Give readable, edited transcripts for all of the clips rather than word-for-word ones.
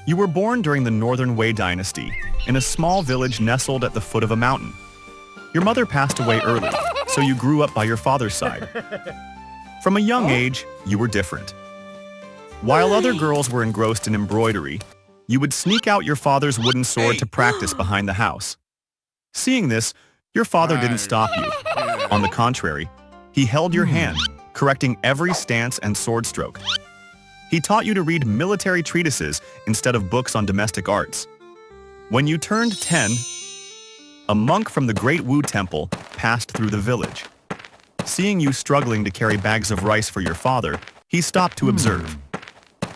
You were born during the Northern Wei dynasty, in a small village nestled at the foot of a mountain. Your mother passed away early, so you grew up by your father's side. From a young age, you were different. While other girls were engrossed in embroidery, you would sneak out your father's wooden sword to practice behind the house. Seeing this, your father didn't stop you. On the contrary, he held your hand, correcting every stance and sword stroke. He taught you to read military treatises instead of books on domestic arts. When you turned 10, a monk from the Great Wu Temple passed through the village. Seeing you struggling to carry bags of rice for your father, he stopped to observe.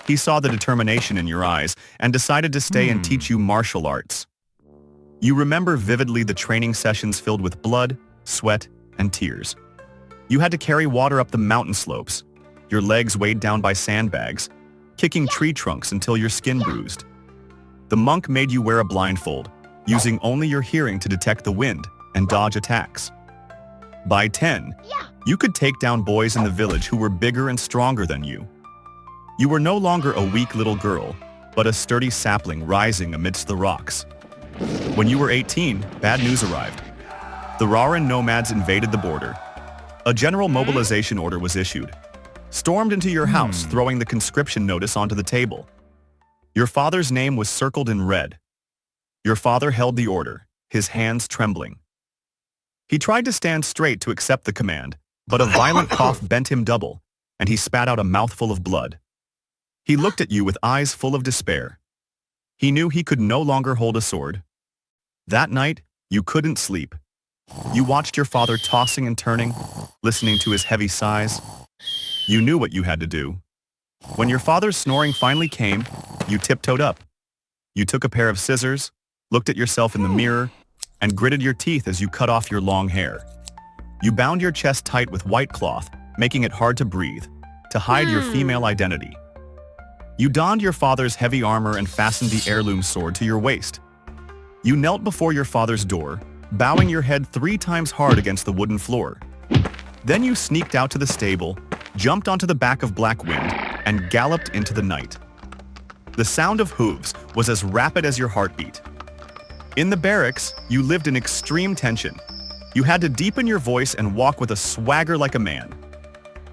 He saw the determination in your eyes and decided to stay and teach you martial arts. You remember vividly the training sessions filled with blood, sweat, and tears. You had to carry water up the mountain slopes, your legs weighed down by sandbags, kicking tree trunks until your skin bruised. The monk made you wear a blindfold, using only your hearing to detect the wind and dodge attacks. By 10, you could take down boys in the village who were bigger and stronger than you. You were no longer a weak little girl, but a sturdy sapling rising amidst the rocks. When you were 18, bad news arrived. The Raran nomads invaded the border. A general mobilization order was issued. Stormed into your house, throwing the conscription notice onto the table. Your father's name was circled in red. Your father held the order, his hands trembling. He tried to stand straight to accept the command, but a violent cough bent him double, and he spat out a mouthful of blood. He looked at you with eyes full of despair. He knew he could no longer hold a sword. That night, you couldn't sleep. You watched your father tossing and turning, listening to his heavy sighs. You knew what you had to do. When your father's snoring finally came, you tiptoed up. You took a pair of scissors, looked at yourself in the mirror, and gritted your teeth as you cut off your long hair. You bound your chest tight with white cloth, making it hard to breathe, to hide your female identity. You donned your father's heavy armor and fastened the heirloom sword to your waist. You knelt before your father's door, bowing your head 3 times hard against the wooden floor. Then you sneaked out to the stable, jumped onto the back of Black Wind, and galloped into the night. The sound of hooves was as rapid as your heartbeat. In the barracks, you lived in extreme tension. You had to deepen your voice and walk with a swagger like a man.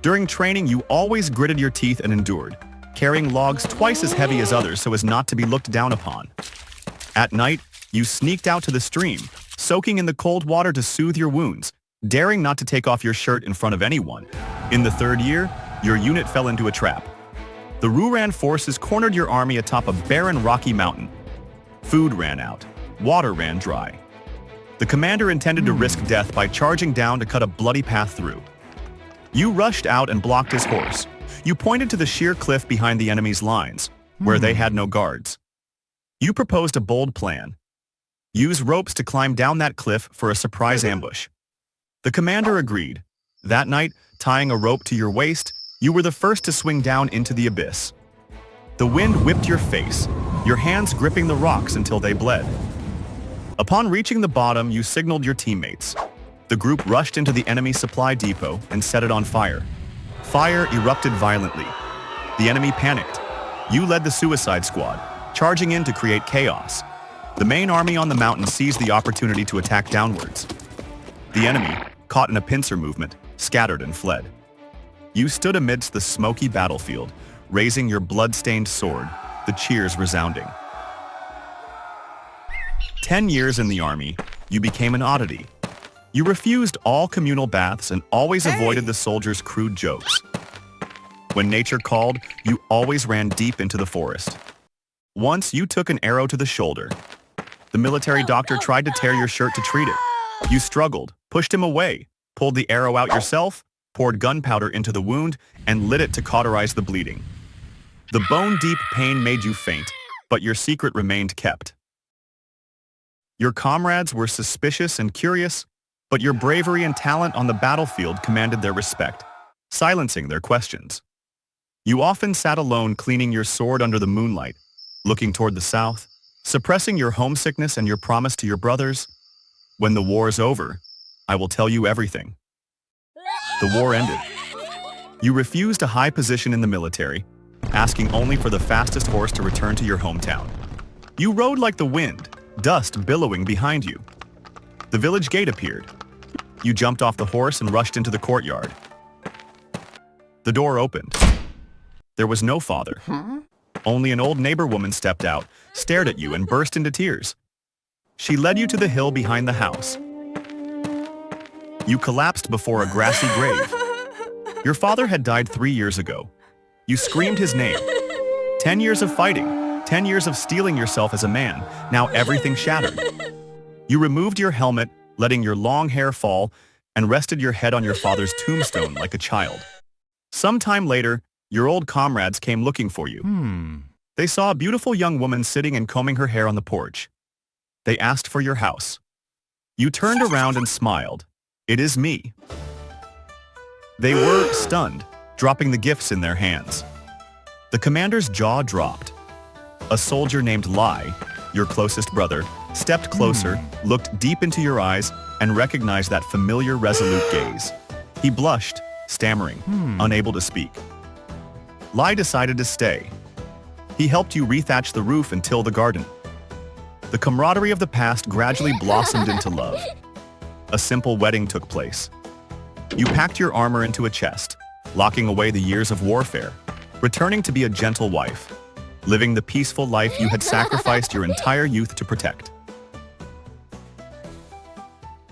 During training, you always gritted your teeth and endured, carrying logs twice as heavy as others so as not to be looked down upon. At night, you sneaked out to the stream, soaking in the cold water to soothe your wounds, daring not to take off your shirt in front of anyone. In the 3rd year, your unit fell into a trap. The Ruran forces cornered your army atop a barren rocky mountain. Food ran out. Water ran dry. The commander intended to risk death by charging down to cut a bloody path through. You rushed out and blocked his horse. You pointed to the sheer cliff behind the enemy's lines, where they had no guards. You proposed a bold plan. Use ropes to climb down that cliff for a surprise ambush. The commander agreed. That night, tying a rope to your waist, you were the first to swing down into the abyss. The wind whipped your face, your hands gripping the rocks until they bled. Upon reaching the bottom, you signaled your teammates. The group rushed into the enemy supply depot and set it on fire. Fire erupted violently. The enemy panicked. You led the suicide squad, charging in to create chaos. The main army on the mountain seized the opportunity to attack downwards. The enemy, caught in a pincer movement, scattered and fled. You stood amidst the smoky battlefield, raising your blood-stained sword, the cheers resounding. 10 years in the army, you became an oddity. You refused all communal baths and always avoided the soldiers' crude jokes. When nature called, you always ran deep into the forest. Once, you took an arrow to the shoulder. The military doctor tried to tear your shirt to treat it. You struggled, pushed him away, pulled the arrow out yourself, poured gunpowder into the wound, and lit it to cauterize the bleeding. The bone-deep pain made you faint, but your secret remained kept. Your comrades were suspicious and curious, but your bravery and talent on the battlefield commanded their respect, silencing their questions. You often sat alone cleaning your sword under the moonlight, looking toward the south, suppressing your homesickness and your promise to your brothers. When the war's over, I will tell you everything. The war ended. You refused a high position in the military, asking only for the fastest horse to return to your hometown. You rode like the wind, dust billowing behind you. The village gate appeared. You jumped off the horse and rushed into the courtyard. The door opened. There was no father. Only an old neighbor woman stepped out, stared at you, and burst into tears. She led you to the hill behind the house. You collapsed before a grassy grave. Your father had died 3 years ago. You screamed his name. 10 years of fighting, 10 years of steeling yourself as a man, now everything shattered. You removed your helmet, letting your long hair fall, and rested your head on your father's tombstone like a child. Sometime later, your old comrades came looking for you. They saw a beautiful young woman sitting and combing her hair on the porch. They asked for your house. You turned around and smiled. It is me. They were stunned, dropping the gifts in their hands. The commander's jaw dropped. A soldier named Lai, your closest brother, stepped closer, looked deep into your eyes, and recognized that familiar, resolute gaze. He blushed, stammering, unable to speak. Lai decided to stay. He helped you rethatch the roof and till the garden. The camaraderie of the past gradually blossomed into love. A simple wedding took place. You packed your armor into a chest, locking away the years of warfare, returning to be a gentle wife, living the peaceful life you had sacrificed your entire youth to protect.